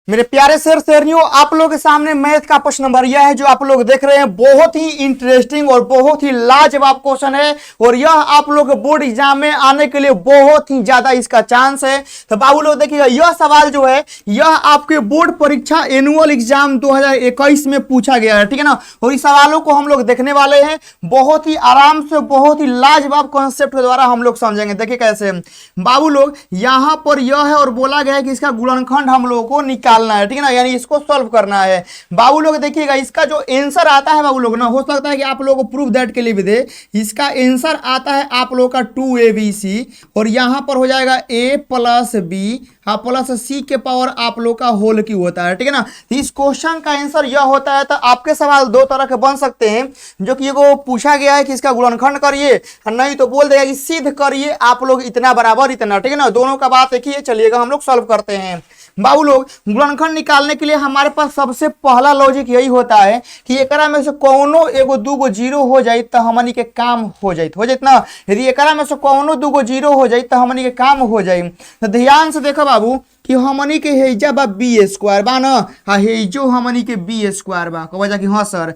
मेरे प्यारे सर शेरनियों, आप लोगों के सामने मैथ का प्रश्न नंबर यह है जो आप लोग देख रहे हैं। बहुत ही इंटरेस्टिंग और बहुत ही लाजवाब क्वेश्चन है और यह आप लोग बोर्ड एग्जाम में आने के लिए बहुत ही ज्यादा इसका चांस है। तो बाबू लोग देखिएगा, यह सवाल जो है यह आपके बोर्ड परीक्षा एनुअल एग्जाम 2021 में पूछा गया है, ठीक है ना। और इस सवालों को हम लोग देखने वाले हैं बहुत ही आराम से, बहुत ही लाजवाब कॉन्सेप्ट के द्वारा हम लोग समझेंगे। देखिए कैसे बाबू लोग, यहां पर यह है और बोला गया है कि इसका गुणनखंड हम लोगों को निकालना है, ठीक है ना, यानी इसको सॉल्व करना है। बाबू लोग देखिएगा, इसका जो आंसर आता है बाबू लोग ना, हो सकता है कि आप लोगों को प्रूफ दैट के लिए भी दे। इसका आंसर आता है आप लोगों का 2abc और यहां पर हो जाएगा a प्लस बी प्लस सी के पावर आप लोग का होल क्यू होता है, ठीक है ना। इस क्वेश्चन का आंसर यह होता है। तो आपके सवाल दो तरह के बन सकते हैं, जो कि ये पूछा गया है कि इसका गुणनखंड करिए, नहीं तो बोल देगा कि सिद्ध करिए आप लोग इतना बराबर इतना, ठीक है ना। दोनों का बात एक ही है। चलिएगा हम लोग सॉल्व करते हैं। बाबू लोग, गुणनखंड निकालने के लिए हमारे पास सबसे पहला लॉजिक यही होता है कि एकरा में से कौनो एगो दूगो जीरो हो जाए तो हमनी के काम हो जाए ना। यदि एकरा में से कौनो दूगो जीरो हो जाए तो हमनी के काम हो जाए। तो ध्यान से देखो बाबू कि हमनी के हेजा बा बी स्क्वायर बा ना, हेजो हमनी के बी स्क्वायर बा, कह जा कि हाँ सर।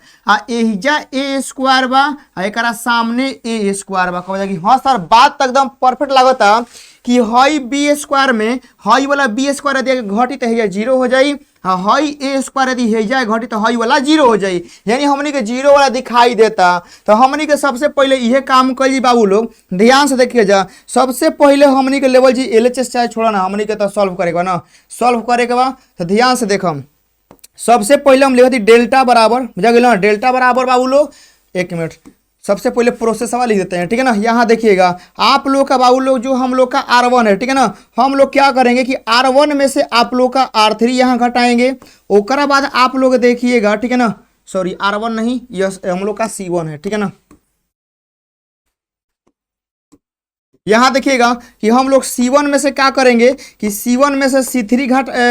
एहिजा ए स्क्वायर बा, एकरा सामने ए स्क्वायर बा, कह जा कि हाँ सर। बात एकदम परफेक्ट लागता कि हई बी स्क्वायर में हई वाला बी स्क्वायर यदि घटी तो हेजा जीरो हो जाई, हई ए स्क्वायर यदि हेजा घटी तो हई वाला जीरो हो जाई, यानी हमनी के जीरो वाला दिखाई देता। तो हमनी के सबसे पहले यह काम करी बाबू लोग, ध्यान से देखिए जा। सबसे पहले हमनी के लेवल जी LHS चाहे छोड़ा ना, हमनी के तो सॉल्व करेगा ना, सॉल्व करे के बाद तो ध्यान से देखम। सबसे पहले हम लिखती डेल्टा बराबर, बुझा गया ना, डेल्टा बराबर बाबू लोग, एक मिनट, सबसे पहले प्रोसेस वाला लिख देते हैं, ठीक है ना। यहाँ देखिएगा आप लोग का बाबू लोग जो हम लोग का R1 है, ठीक है ना, हम लोग क्या करेंगे कि R1 में से आप लोग का R3 यहाँ घटाएंगे। ओकरा बाद आप लोग देखिएगा, ठीक है ना, सॉरी R1 नहीं, यस हम लोग का C1 है, ठीक है ना। यहाँ देखिएगा कि हम लोग C1 में से क्या करेंगे कि C1 में से C3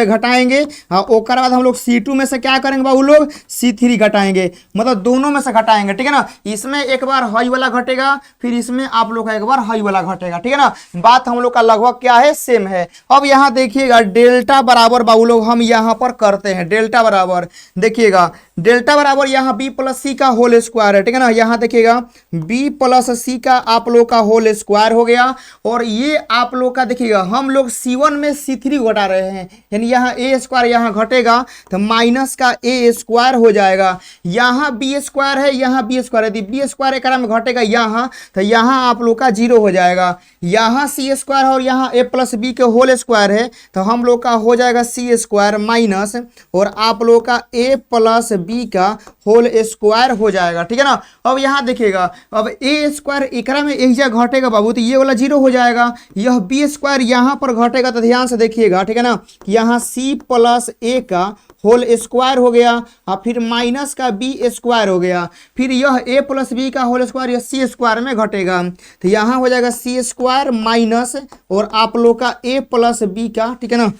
घटाएंगे। ओकर बाद हम लोग C2 में से क्या करेंगे बाबू लोग, C3 घटाएंगे, मतलब दोनों में से घटाएंगे, ठीक है ना। इसमें एक बार हाई वाला घटेगा, फिर इसमें आप लोग का एक बार हाई वाला घटेगा, ठीक है ना। बात हम लोग का लगभग क्या है, सेम है। अब यहाँ देखिएगा डेल्टा बराबर बाबू लोग हम यहाँ पर करते हैं। डेल्टा बराबर देखिएगा, डेल्टा बराबर यहाँ बी प्लस सी का होल स्क्वायर है, ठीक है ना। यहाँ देखिएगा बी प्लस सी का आप लोग का होल स्क्वायर हो गया। और ये आप लोग का देखिएगा हम लोग C1 में C3 घटा रहे हैं, यानी यहाँ ए स्क्वायर यहाँ घटेगा तो माइनस का ए स्क्वायर हो जाएगा। यहाँ बी स्क्वायर है, यहाँ बी स्क्वायर, यदि बी स्क्वायर एक में घटेगा यहाँ तो यहाँ आप लोग का जीरो हो जाएगा। यहाँ सी स्क्वायर और यहाँ ए प्लस बी के होल स्क्वायर है तो हम लोग का हो जाएगा सी स्क्वायर माइनस और आप लोग का ए प्लस बी का होल स्क्वायर हो जाएगा, ठीक है ना। अब यहाँ देखिएगा, अब ए स्क्वायर एकरा में एक जगह घटेगा बाबू तो ये वाला जीरो हो जाएगा। यह बी स्क्वायर यहाँ पर घटेगा तो ध्यान से देखिएगा, ठीक है ना, यहाँ सी प्लस ए का होल स्क्वायर हो गया और फिर माइनस का बी स्क्वायर हो गया। फिर यह ए प्लस बी का होल स्क्वायर यह सी स्क्वायर में घटेगा तो यहाँ हो जाएगा सी स्क्वायर माइनस और आप लोग का ए प्लस बी का, ठीक है ना,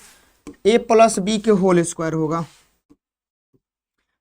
ए प्लस बी के होल स्क्वायर होगा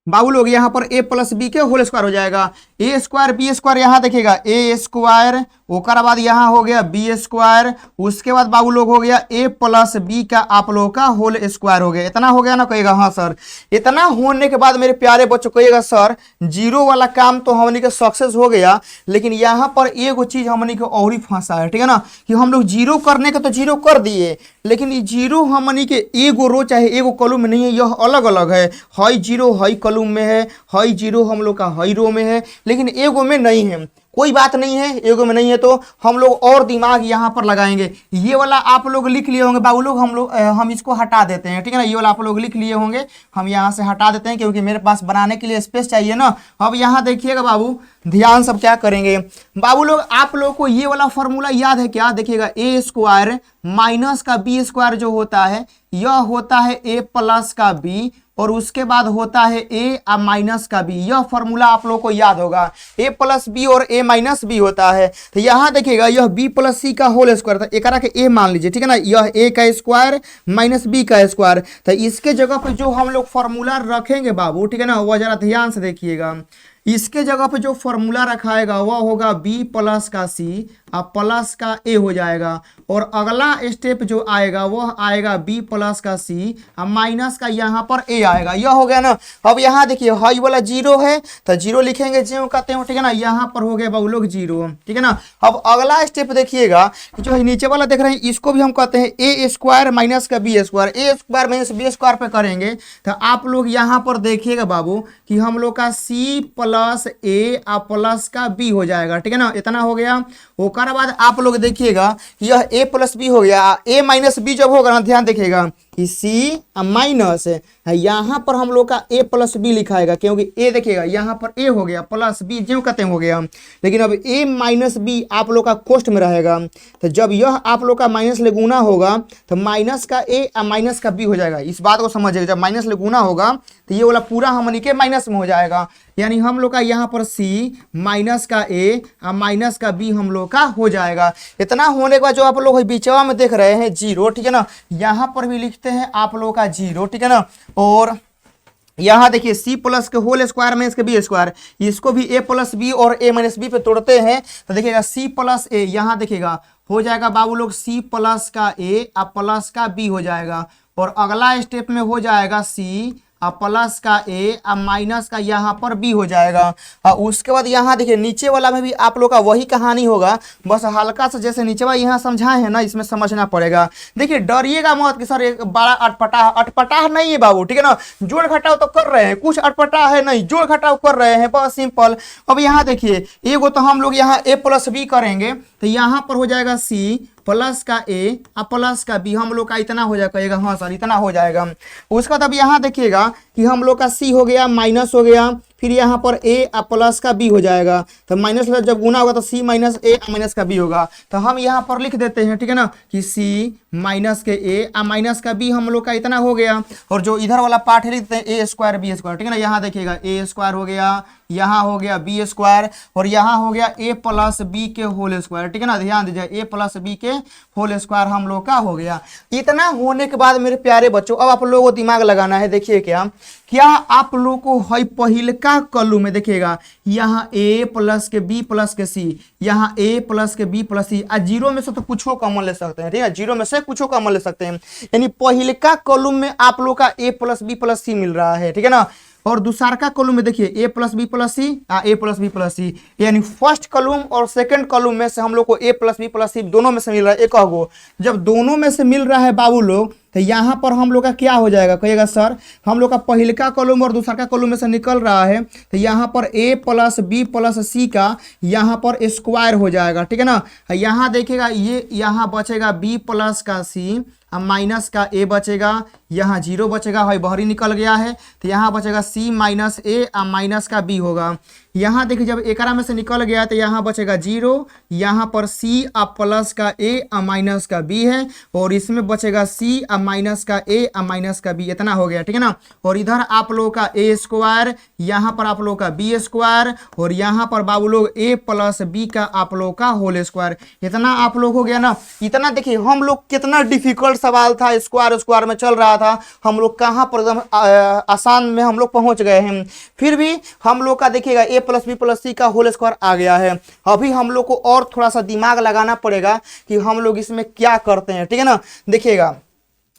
बाबू लोग। यहाँ पर ए प्लस बी के होल स्क्वायर हो जाएगा। ए स्क्वायर बी स्क्वायर यहाँ देखिएगा ए स्क्वायर, ओकर बाद यहाँ हो गया बी स्क्वायर, उसके बाद बाबू लोग हो गया ए प्लस बी का आप लोग का होल स्क्वायर हो गया। इतना हो गया ना, कहिएगा हाँ सर। इतना होने के बाद मेरे प्यारे बच्चों कहिएगा सर जीरो वाला काम तो हमनी के सक्सेस हो गया, लेकिन यहाँ पर एगो चीज हमनी के और ही फंसा है, ठीक है ना, कि हम लोग जीरो करने के तो जीरो कर दिए, लेकिन ये जीरो हमनी के एगो रो चाहे एगो कॉलम में नहीं है, यह अलग अलग है। हई जीरो हई कॉलम में है, हई जीरो हम लोग का हई रो में है, लेकिन एगो में नहीं है। कोई बात नहीं है, एगो में नहीं है तो हम लोग और दिमाग यहाँ पर लगाएंगे। ये वाला आप लोग लिख लिए होंगे बाबू लोग, हम इसको हटा देते हैं, ठीक है ना। ये वाला आप लोग लिख लिए होंगे, हम यहाँ से हटा देते हैं क्योंकि मेरे पास बनाने के लिए स्पेस चाहिए ना। अब यहाँ देखिएगा बाबू, ध्यान सब क्या करेंगे बाबू लोग, आप लोग को ये वाला फॉर्मूला याद है क्या, देखिएगा ए स्क्वायर माइनस का बी स्क्वायर जो होता है यह होता है ए प्लस का बी और उसके बाद होता है ए माइनस का बी। यह फॉर्मूला आप लोगों को याद होगा, ए प्लस बी और ए माइनस बी होता है। तो यहाँ देखिएगा यह बी प्लस सी का होल स्क्वायर था, एकरा के ए मान लीजिए, ठीक है ना, यह ए का स्क्वायर माइनस बी का स्क्वायर। तो इसके जगह पे जो हम लोग फॉर्मूला रखेंगे बाबू, ठीक है ना, वह जरा ध्यान से देखिएगा। इसके जगह पे जो फॉर्मूला रखाएगा वह होगा बी प्लस का सी और प्लस का ए हो जाएगा। और अगला स्टेप जो आएगा वह आएगा बी प्लस का सी और माइनस का यहाँ पर ए आएगा। यह हो गया ना। अब यहाँ देखिए हाई वाला जीरो है तो जीरो लिखेंगे ज्यों कहते हैं, ठीक है ना। यहाँ पर हो गया बाबू लोग जीरो, ठीक है ना। अब अगला स्टेप देखिएगा जो है नीचे वाला देख रहे हैं इसको भी हम कहते हैं ए स्क्वायर माइनस का बी स्क्वायर। ए स्क्वायर माइनस बी स्क्वायर पे करेंगे तो आप लोग यहाँ पर देखिएगा बाबू कि हम लोग का सी प्लस ए और प्लस का बी हो जाएगा, ठीक है ना। इतना हो गया। ओकर बाद आप लोग देखिएगा कि यह ए प्लस बी हो गया। ए माइनस बी जब होगा ना ध्यान देखिएगा कि सी माइनस है, यहाँ पर हम लोग का ए प्लस बी लिखाएगा क्योंकि ए देखिएगा यहाँ पर ए हो गया प्लस बी जो कहते हैं हो गया। लेकिन अब ए माइनस बी आप लोग का कोष्ट में रहेगा तो जब यह आप लोग का माइनस ले गुना होगा तो माइनस का ए और माइनस का बी हो जाएगा। इस बात को समझिएगा, जब माइनस ले गुना होगा तो ये वाला पूरा हमनी के माइनस में हो जाएगा। यानी हम लोग का यहाँ पर सी माइनस का ए और माइनस का बी हम लोग का हो जाएगा। इतना होने के बाद जो आप लोग बीचवा में देख रहे हैं जीरो, ठीक है ना, यहाँ पर भी लिखते हैं आप लोग का जीरो, ठीक है ना। और यहाँ देखिए सी प्लस के होल स्क्वायर में इसके बी स्क्वायर, इसको भी ए प्लस बी और ए माइनस बी पे तोड़ते हैं तो देखिएगा सी प्लस ए, यहाँ देखिएगा हो जाएगा बाबू लोग सी प्लस का ए और प्लस का बी हो जाएगा। और अगला स्टेप में हो जाएगा सी प्लस का ए और माइनस का यहाँ पर बी हो जाएगा। और उसके बाद यहाँ देखिए नीचे वाला में भी आप लोग का वही कहानी होगा, बस हल्का सा जैसे नीचे वाला यहाँ समझाए हैं ना इसमें समझना पड़ेगा। देखिए डरिएगा मत कि सर एक बड़ा अटपटा नहीं है बाबू, ठीक है ना। जोड़ घटाव तो कर रहे हैं, कुछ अटपटा है नहीं, जोड़ घटाव कर रहे हैं बस सिंपल। अब यहाँ देखिए एगो तो हम लोग यहाँ ए प्लस बी करेंगे तो यहाँ पर हो जाएगा सी प्लस का ए और प्लस का बी, हम लोग का इतना हो जाएगा। हाँ सर इतना हो जाएगा। उसके बाद अब यहाँ देखिएगा कि हम लोग का सी हो गया माइनस हो गया, फिर यहाँ पर ए और प्लस का बी हो जाएगा तो माइनस जब गुना होगा तो सी माइनस ए माइनस का बी होगा। तो हम यहाँ पर लिख देते हैं, ठीक है ना, कि सी माइनस के ए और माइनस का बी हम लोग का इतना हो गया। और जो इधर वाला पार्ट है लिखते हैं ए स्क्वायर बी स्क्वायर, ठीक है ना। यहाँ देखिएगा ए स्क्वायर हो गया, यहाँ हो गया बी स्क्वायर और यहाँ हो गया ए प्लस बी के होल स्क्वायर, ठीक है ना। ध्यान दीजिए ए प्लस बी के होल स्क्वायर हम लोग का हो गया। इतना होने के बाद मेरे प्यारे बच्चों अब आप लोगों को दिमाग लगाना है। देखिए क्या आप लोग को है पहिल का कॉलम में देखिएगा यहाँ ए प्लस के बी प्लस के सी, यहाँ ए प्लस के बी प्लस सी, जीरो में से तो कुछ कॉमन ले सकते हैं, ठीक है। जीरो में से कुछ कॉमन ले सकते हैं, यानी पहिल का कॉलम में आप लोग का ए प्लस बी प्लस सी मिल रहा है, ठीक है ना। और दूसरा का कॉलम में देखिए ए प्लस बी प्लस सी ए प्लस बी प्लस सी, यानी फर्स्ट कॉलम और सेकंड कॉलम में से हम लोग को ए प्लस बी प्लस सी दोनों में से मिल रहा है। एक गो जब दोनों में से मिल रहा है बाबू लोग तो यहाँ पर हम लोग का क्या हो जाएगा, कहिएगा सर हम लोग का पहले का कॉलम और दूसरा का कॉलम में से निकल रहा है तो यहाँ पर ए प्लस बी प्लस सी का यहाँ पर स्क्वायर हो जाएगा, ठीक है ना। यहाँ देखिएगा ये यहाँ बचेगा बी प्लस का सी माइनस का ए बचेगा, यहाँ जीरो बचेगा, है बाहरी निकल गया है तो यहाँ बचेगा सी माइनस ए माइनस का बी होगा। यहाँ देखिए जब एकरा में से निकल गया तो यहाँ बचेगा जीरो, यहाँ पर सी प्लस का ए माइनस का बी है और इसमें बचेगा सी माइनस का ए माइनस का बी, इतना हो गया, ठीक है ना। और इधर आप लोगों का ए स्क्वायर, यहाँ पर आप लोग का बी स्क्वायर और यहाँ पर बाबू लोग ए प्लस बी का आप लोग का होल स्क्वायर, इतना आप लोग हो गया ना। इतना देखिए हम लोग कितना डिफिकल्ट सवाल था, स्क्वायर में चल रहा था, हम लोग कहाँ पर एकदम आसान में हम लोग पहुंच गए हैं। फिर भी हम लोग का देखिएगा ए प्लस बी प्लस सी का होल स्क्वायर आ गया है। अभी हम लोग को और थोड़ा सा दिमाग लगाना पड़ेगा कि हम लोग इसमें क्या करते हैं, ठीक है ना। देखिएगा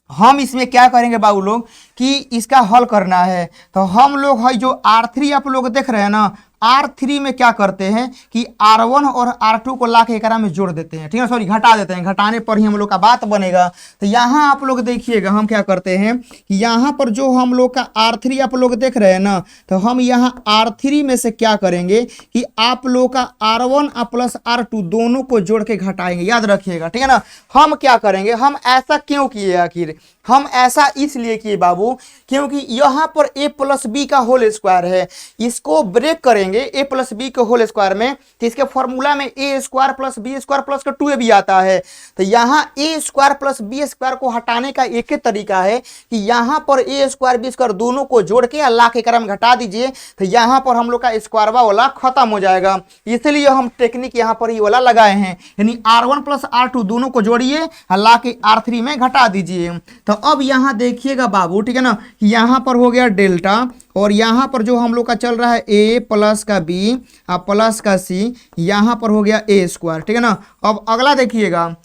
हम इसमें क्या करेंगे बाबू लोग कि इसका हल करना है तो हम लोग है जो R3 आप लोग देख रहे हैं ना, R3 में क्या करते हैं कि R1 और R2 को ला के एकरा में जोड़ देते हैं, ठीक है, सॉरी घटा देते हैं, घटाने पर ही हम लोग का बात बनेगा। तो यहाँ आप लोग देखिएगा हम क्या करते हैं कि यहाँ पर जो हम लोग का R3 आप लोग देख रहे हैं ना तो हम यहाँ R3 में से क्या करेंगे कि आप लोग का R1 प्लस R2 दोनों को जोड़ के घटाएंगे, याद रखिएगा, ठीक है ना। हम क्या करेंगे, हम ऐसा क्यों किए, आखिर हम ऐसा इसलिए किए बाबू क्योंकि यहाँ पर ए प्लस बी का होल स्क्वायर है, इसको ब्रेक करेंगे ए प्लस बी के होल स्क्वायर में तो इसके फॉर्मूला में A square plus B square plus का 2a भी आता है। तो यहाँ A square plus B square को हटाने का एक ही तरीका है कि यहाँ पर ए स्क्वायर बी स्क्वायर दोनों को जोड़ के अल्लाह के क्रम घटा दीजिए तो यहाँ पर हम लोग का स्क्वायरवा वाला खत्म हो जाएगा। इसलिए हम टेक्निक यहाँ पर ये वाला लगाए हैं, यानी R1 प्लस R2 दोनों को जोड़िए अल्लाह के R3 में घटा दीजिए। तो अब यहाँ देखिएगा बाबू, ठीक है ना, यहाँ पर हो गया डेल्टा और यहाँ पर जो हम लोग का चल रहा है ए प्लस का बी प्लस का सी, यहाँ पर हो गया ए स्क्वायर, ठीक है ना। अब अगला देखिएगा,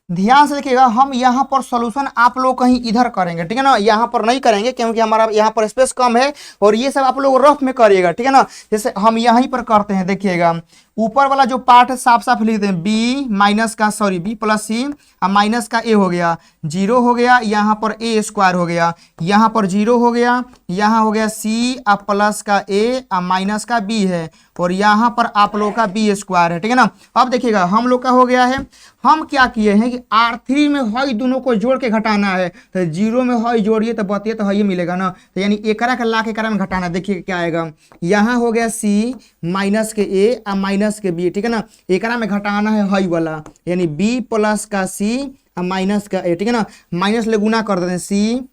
ध्यान से देखिएगा, हम यहाँ पर सॉल्यूशन आप लोग कहीं इधर करेंगे, ठीक है ना, यहाँ पर नहीं करेंगे क्योंकि हमारा यहाँ पर स्पेस कम है और ये सब आप लोग रफ में करिएगा, ठीक है ना। जैसे हम यहीं पर करते हैं, देखिएगा ऊपर वाला जो पार्ट है साफ साफ लिखते हैं, बी माइनस का सॉरी बी प्लस सी और माइनस का ए हो गया, जीरो हो गया, यहाँ पर ए स्क्वायर हो गया, यहाँ पर जीरो हो गया, यहाँ हो गया सी और प्लस का ए और माइनस का बी है और यहाँ पर आप लोग का बी स्क्वायर है, ठीक है ना। अब देखिएगा हम लोग का हो गया है, हम क्या किए हैं कि R3 में हई दोनों को जोड़ के घटाना है, तो जीरो में हई जोड़िए तो बतिए तो हई मिलेगा ना, तो यानी एकरा का ला के एकरा में घटाना, देखिए क्या आएगा, यहाँ हो गया सी माइनस के ए और माइनस के बी, ठीक है ना, एकरा में घटाना है हई वाला, यानी बी प्लस का सी और माइनस का ए, ठीक है ना, माइनस ले गुना कर देते हैं, सी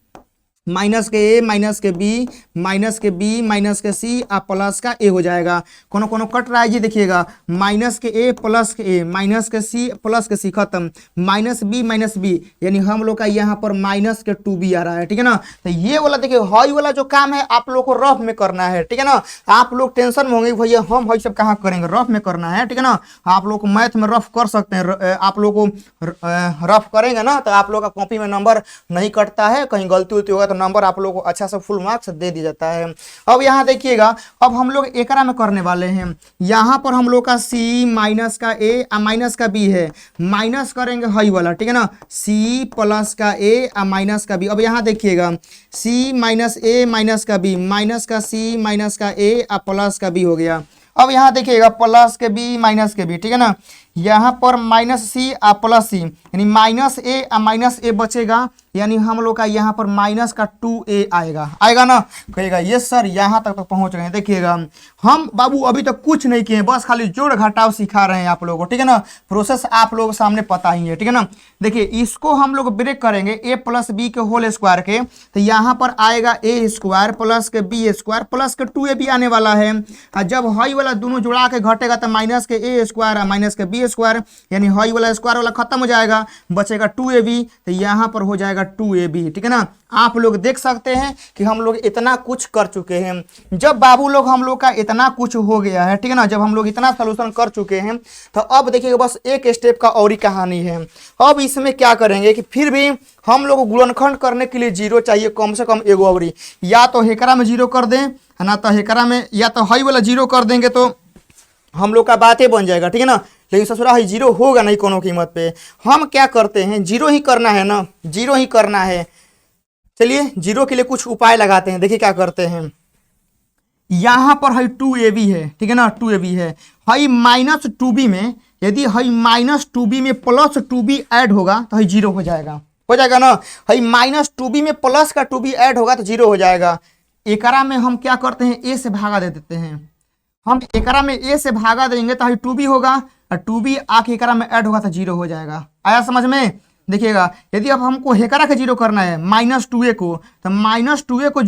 माइनस के ए माइनस के बी माइनस के बी माइनस के सी और प्लस का ए हो जाएगा। कोनो कोनो कट रहा है जी, देखिएगा माइनस के ए प्लस के ए माइनस के सी प्लस के सी खत्म, माइनस बी यानी हम लोग का यहाँ पर माइनस के 2b आ रहा है, ठीक है ना। तो ये वाला देखिए हई वाला जो काम है आप लोग को रफ में करना है, ठीक है ना। आप लोग टेंशन में होंगे भैया हम हई सब कहाँ करेंगे, रफ में करना है, ठीक है ना। आप लोग को मैथ में रफ कर सकते हैं, आप लोग को रफ करेंगे ना तो आप लोग का कॉपी में नंबर नहीं कटता है, कहीं गलती उलती होगा नंबर आप लोगों को अच्छा से फुल मार्क्स दे दिया जाता है। अब यहाँ देखिएगा, अब हम लोग एकरा में करने वाले हैं, यहाँ पर हम लोग का C माइनस का A और माइनस का B है, माइनस करेंगे हई वाला, ठीक है ना, C प्लस का A और माइनस का B। अब यहाँ देखिएगा C माइनस A माइनस का B माइनस का C माइनस का A और प्लस का B हो गया। अब यहाँ देखिएगा प्लस के B माइनस के B, ठीक है ना, यहाँ पर माइनस सी और प्लस सी यानी माइनस ए और माइनस ए बचेगा, यानी हम लोग का यहाँ पर माइनस का 2a आएगा ना, कहेगा ये सर यहाँ तक तो पहुँच गए हैं। देखिएगा हम बाबू अभी तक कुछ नहीं किए, बस खाली जोड़ घटाव सिखा रहे हैं आप लोगों को, ठीक है ना, प्रोसेस आप लोगों के सामने पता ही है, ठीक है ना। देखिए इसको हम लोग ब्रेक करेंगे a प्लस बी के होल स्क्वायर के, तो यहाँ पर आएगा ए स्क्वायर प्लस के बी स्क्वायर प्लस के 2ab आने वाला है, और जब हई वाला दोनों जुड़ा के घटेगा तो माइनस के ए स्क्वायर और माइनस के बी स्क्वायर यानी हई वाला स्क्वायर वाला खत्म हो जाएगा, बचेगा 2ab, तो यहाँ पर हो जाएगा 2ab, ठीक है ना। आप लोग देख सकते हैं कि हम लोग इतना कुछ कर चुके हैं। जब बाबू लोग हम लोग का इतना कुछ हो गया है, ठीक है ना, जब हम लोग इतना सोल्यूशन कर चुके हैं तो अब देखिएगा बस एक स्टेप का और ही कहानी है। अब इसमें क्या करेंगे कि फिर भी हम लोग गुणनखंड करने के लिए जीरो चाहिए कम से कम एगो और, या तो हेकरा में जीरो कर दें ना तो हेकरा में, या तो हई वाला जीरो कर देंगे तो हम लोग का बातें बन जाएगा, ठीक है ना। लेकिन ससुरा है जीरो होगा नहीं कोनो कीमत पे, हम क्या करते हैं जीरो ही करना है ना, जीरो ही करना है। चलिए जीरो के लिए कुछ उपाय लगाते हैं, देखिए क्या करते हैं। यहाँ पर हई 2ab है, ठीक है ना, 2ab है, हई माइनस 2b में यदि हई माइनस 2b में प्लस 2b ऐड होगा तो हई जीरो हो जाएगा ना। हई माइनस 2b में प्लस का 2b ऐड होगा तो जीरो हो जाएगा। एकरा में हम क्या करते हैं, ए से भागा दे देते हैं, हम एकरा में ए से भागा देंगे तो हई 2b होगा और 2b आके एकरा में ऐड होगा तो जीरो हो जाएगा। आया समझ में। देखिएगा यदि अब हमको हेकरा का जीरो करना है माइनस 2a को, तो माइनस 2a को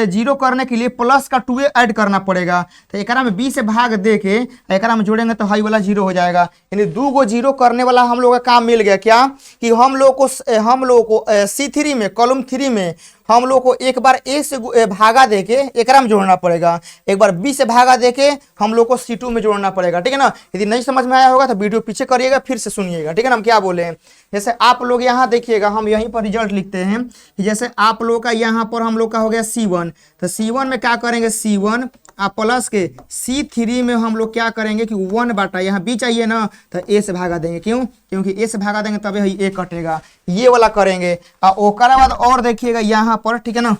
जीरो करने के लिए प्लस का 2a ऐड करना पड़ेगा, तो एकरा में b से भाग दे के एकरा में जोड़ेंगे तो हाई वाला जीरो हो जाएगा। यानी दो गो जीरो करने वाला हम लोग का काम मिल गया। क्या कि हम लोग को C3 में कॉलम 3 में हम लोग को एक बार ए से भागा देके एकरा में जोड़ना पड़ेगा, एक बार बी से भागा देके हम लोग को C2 में जोड़ना पड़ेगा, ठीक है ना। यदि नहीं समझ में आया होगा तो वीडियो पीछे करिएगा फिर से सुनिएगा, ठीक है ना। हम क्या बोले, जैसे आप लोग यहाँ देखिएगा, हम यहीं पर रिजल्ट लिखते हैं कि जैसे आप लोग का यहाँ पर हम लोग का हो गया C1, तो C1 में क्या करेंगे, C1 प्लस के C3 में हम लोग क्या करेंगे कि 1 बाटा, यहाँ b चाहिए ना तो a से भागा देंगे, क्यों, क्योंकि a से भागा देंगे तभी a कटेगा, ये वाला करेंगे। और ओकरा बाद और देखिएगा यहाँ पर, ठीक है ना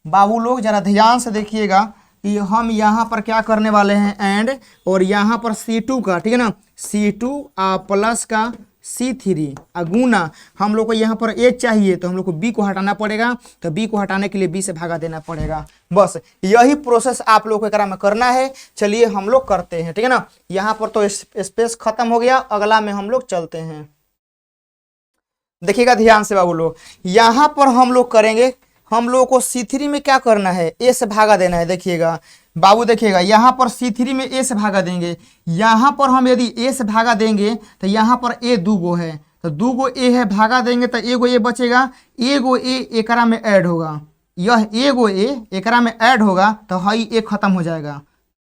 बाबू लोग जरा ध्यान से देखिएगा कि हम यहाँ पर क्या करने वाले हैं एंड, और यहाँ पर C2 का, ठीक है ना, C2 प्लस का C3 गुना हम लोग को यहाँ पर a चाहिए तो हम लोग को b को हटाना पड़ेगा, तो b को हटाने के लिए b से भागा देना पड़ेगा। बस यही प्रोसेस आप लोग को एकरा में करना है। चलिए हम लोग करते हैं, ठीक है ना। यहाँ पर तो स्पेस खत्म हो गया, अगला में हम लोग चलते हैं। देखिएगा ध्यान से बाबू लोग, यहाँ पर हम लोग करेंगे, हम लोग को C3 में क्या करना है, a से भागा देना है। देखिएगा बाबू, देखिएगा यहाँ पर C3 में a से भागा देंगे, यहाँ पर हम यदि a से भागा देंगे तो यहाँ पर a 2 गो है, तो 2 गो ए है, भागा देंगे तो एगो ए बचेगा, एगो ए एकरा में ऐड होगा, यह एगो ए एकरा में ऐड होगा तो हई ए खत्म हो जाएगा।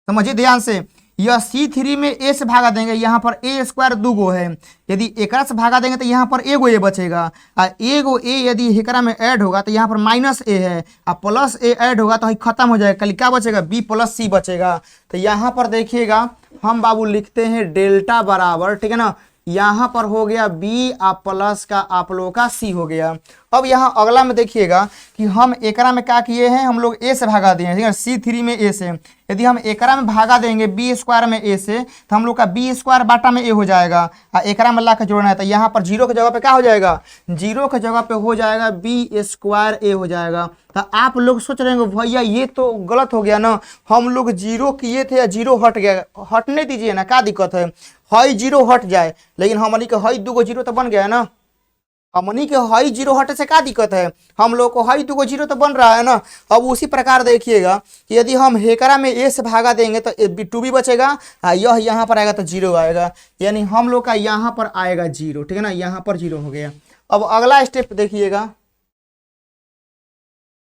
समझिए ध्यान से, यह C3 में ए से भागा देंगे, यहाँ पर ए स्क्वायर 2 गो है, यदि एकरा से भागा देंगे तो यहाँ पर एगो ए बचेगा, और एगो ए यदि एकरा में ऐड होगा तो यहाँ पर माइनस ए है, और प्लस ए ऐड होगा तो हई खत्म हो जाएगा, कल क्या बचेगा, बी प्लस सी बचेगा। तो यहाँ पर देखिएगा हम बाबू लिखते हैं डेल्टा बराबर, ठीक है ना, यहाँ पर हो गया बी आ प्लस का आप लोगों का सी हो गया। अब यहाँ अगला में देखिएगा कि हम एकरा में क्या किए हैं, हम लोग ए से भागा दिए हैं, ठीक है, C3 में ए से, यदि हम एकरा में भागा देंगे बी स्क्वायर में ए से तो हम लोग का बी स्क्वायर बाटा में ए हो जाएगा, और एकरा में ला के जोड़ना है तो यहाँ पर जीरो की जगह पे क्या हो जाएगा, जीरो की जगह पे हो जाएगा बी स्क्वायर ए हो जाएगा। तो आप लोग सोच रहे होंगे भैया ये तो गलत हो गया ना, हम लोग जीरो किए थे या जीरो हट गया, हटने दीजिए ना, क्या दिक्कत है, हई जीरो हट जाए, लेकिन हमनी के हई 2 गो जीरो तो बन गया है ना, हमनी के हई जीरो हटे से क्या दिक्कत है, हम लोग को हई 2 गो जीरो तो बन रहा है ना। अब उसी प्रकार देखिएगा कि यदि हम हेकरा में ए से भागा देंगे तो 2 भी बचेगा, यह यहाँ पर आएगा तो जीरो आएगा, यानी हम लोग का यहाँ पर आएगा जीरो, ठीक है ना, यहाँ पर जीरो हो गया। अब अगला स्टेप देखिएगा,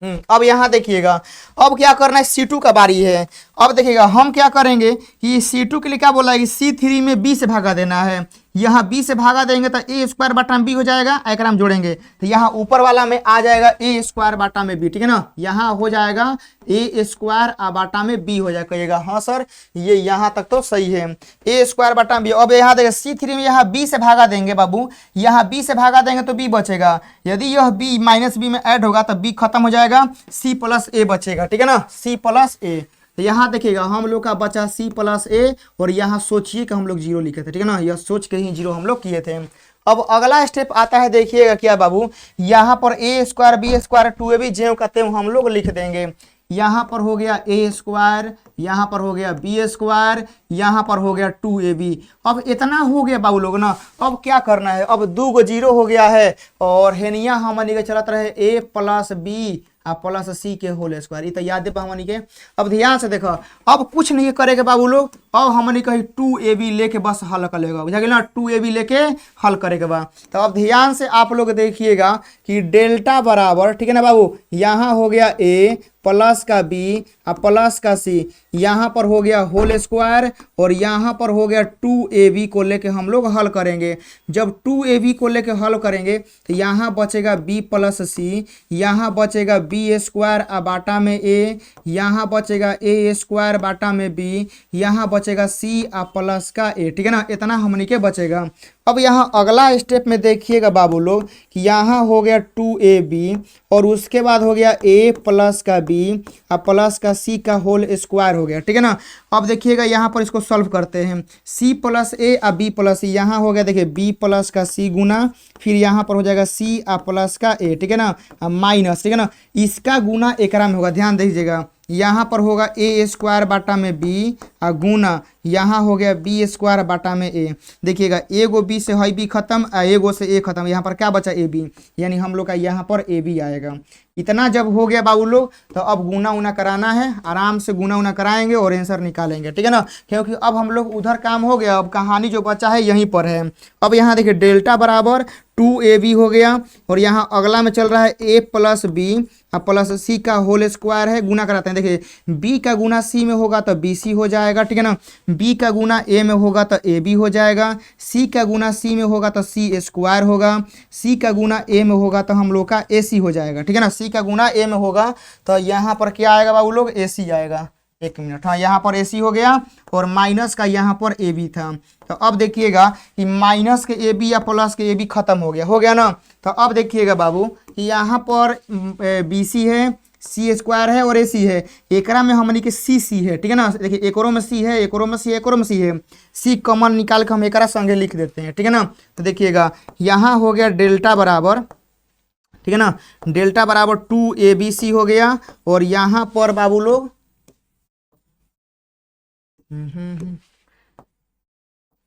अब यहाँ देखिएगा, अब क्या करना है, C2 का बारी है। अब देखिएगा हम क्या करेंगे कि C2 के लिए क्या बोला है कि C3 में B से भागा देना है, यहाँ B से भागा देंगे तो ए स्क्वायर बाटा में बी हो जाएगा, एकरा में जोड़ेंगे तो यहाँ ऊपर वाला में आ जाएगा ए स्क्वायर बाटा में बी, ठीक है ना, यहाँ हो जाएगा ए स्क्वायर बाटा में बी हो जाएगा। कहिएगा हाँ सर ये यहाँ तक तो सही है, ए स्क्वायर बाटा में बी। अब यहाँ देखिए C3 में यहाँ B से भागा देंगे बाबू, यहाँ B से भागा देंगे तो B बचेगा, यदि यह B माइनस बी में ऐड होगा तो B खत्म हो जाएगा, C प्लस ए बचेगा, ठीक है ना, C प्लस ए। तो यहाँ देखिएगा हम लोग का बचा C प्लस ए, और यहाँ सोचिए कि हम लोग जीरो लिखे थे, ठीक है ना, यह सोच के ही जीरो हम लोग किए थे। अब अगला स्टेप आता है, देखिएगा क्या बाबू, यहाँ पर ए स्क्वायर बी स्क्वायर 2ab ज्यों का त्यों हम लोग लिख देंगे, यहाँ पर हो गया ए स्क्वायर, यहाँ पर हो गया बी स्क्वायर, यहाँ पर हो गया 2ab। अब इतना हो गया बाबू लोग ना, अब क्या करना है, अब 2 गो जीरो हो गया है, और हेनिया हमनी के चलत रहे ए प्लस बी प्लस सी के होल स्क्वायर, तो याद है हमनी के। अब ध्यान से देखो, अब कुछ नहीं करेगा बाबू लोग, अब हमनी कहीं 2ab लेके बस हल कर लेगा, बुझा ना, 2ab लेके हल करेगा बा। तो अब ध्यान से आप लोग देखिएगा कि डेल्टा बराबर, ठीक है ना बाबू, यहाँ हो गया ए प्लस का बी प्लस का सी, यहाँ पर हो गया होल स्क्वायर, और यहाँ पर हो गया 2ab को लेके हम लोग हल करेंगे। जब 2ab को लेके हल करेंगे तो यहाँ बचेगा b प्लस सी, यहाँ बचेगा बी स्क्वायर बाटा में ए, यहाँ बचेगा ए स्क्वायर बाटा में बी, यहाँ बचेगा सी प्लस का ए, ठीक है ना, इतना हमनी के बचेगा। अब यहाँ अगला स्टेप में देखिएगा बाबू लोग कि यहाँ हो गया 2ab, और उसके बाद हो गया a प्लस का b प्लस का c का होल स्क्वायर हो गया, ठीक है ना। अब देखिएगा यहाँ पर इसको सॉल्व करते हैं, c plus a b plus c, यहाँ हो गया देखिए b प्लस का c गुना, फिर यहाँ पर हो जाएगा c प्लस का a, ठीक है ना, माइनस, ठीक है ना, इसका गुना एकरा में होगा, ध्यान दीजिएगा, यहाँ पर होगा ए स्क्वायर बाटा में बी गुना, यहाँ हो गया बी स्क्वायर बाटा में ए। देखिएगा एगो बी से है बी खत्म, एगो से ए खत्म, यहाँ पर क्या बचा ए बी, यानी हम लोग का यहाँ पर ए बी आएगा। इतना जब हो गया बाबू लोग तो अब गुना उना कराना है, आराम से गुना उना कराएंगे और आंसर निकालेंगे, ठीक है ना, क्योंकि अब हम लोग उधर काम हो गया, अब कहानी जो बचा है यहीं पर है। अब यहाँ देखिए डेल्टा बराबर 2ab हो गया, और यहाँ अगला में चल रहा है a प्लस बी प्लस सी का होल स्क्वायर है, गुना कराते हैं। देखिए b का गुना c में होगा तो bc हो जाएगा, ठीक है ना, b का गुना a में होगा तो ab हो जाएगा, c का गुना c में होगा तो c स्क्वायर होगा, c का गुना a में होगा तो हम लोग का ac हो जाएगा, ठीक है ना, c का गुना a में होगा तो यहाँ पर क्या आएगा बाबू लोग, ac आएगा। एक मिनट, हाँ यहाँ पर AC हो गया, और माइनस का यहाँ पर AB था। तो अब देखिएगा कि माइनस के AB या प्लस के AB खत्म हो गया ना। तो अब देखिएगा बाबू कि यहाँ पर BC है, C स्क्वायर है और AC है, एकरा में हमनी के CC है, ठीक है ना, देखिए एकरो में C है, एकरो में C है, एकरो में C है, C कॉमन निकाल के हम एकरा संगे लिख देते हैं, ठीक है ना। तो देखिएगा यहाँ हो गया डेल्टा बराबर, ठीक है ना, डेल्टा बराबर 2abc हो गया, और यहाँ पर बाबू लोग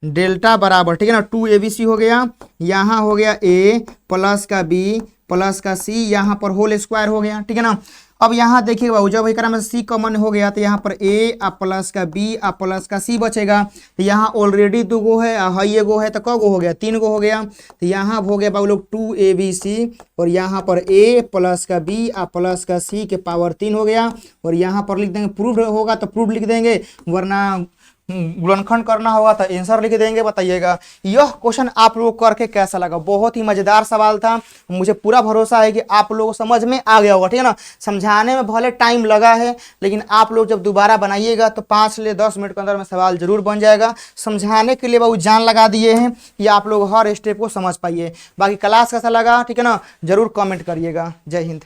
डेल्टा बराबर, ठीक है ना, 2abc हो गया, यहाँ हो गया a प्लस का b प्लस का c, यहाँ पर होल स्क्वायर हो गया, ठीक है ना। अब यहाँ देखिए बाबू, जब एक में सी कॉमन हो गया तो यहाँ पर ए आ प्लस का बी आ प्लस का सी बचेगा। तो यहाँ ऑलरेडी 2 गो है, हाई एगो है, तो क गो हो गया, 3 गो हो गया। तो यहाँ हो गया बाबू लोग 2abc, और यहाँ पर ए प्लस का बी आ प्लस का सी के पावर 3 हो गया। और यहाँ पर लिख देंगे प्रूफ होगा तो प्रूफ लिख देंगे, वरना गुणनखंड करना होगा तो आंसर लिख देंगे। बताइएगा यह क्वेश्चन आप लोग करके कैसा लगा। बहुत ही मजेदार सवाल था, मुझे पूरा भरोसा है कि आप लोगों को समझ में आ गया होगा। ठीक है ना, समझाने में भले टाइम लगा है, लेकिन आप लोग जब दोबारा बनाइएगा तो 5 से 10 मिनट के अंदर में सवाल जरूर बन जाएगा। समझाने के लिए बहुत जान लगा दिए हैं कि आप लोग हर स्टेप को समझ पाइए। बाकी क्लास कैसा लगा, ठीक है ना, जरूर कमेंट करिएगा। जय हिंद।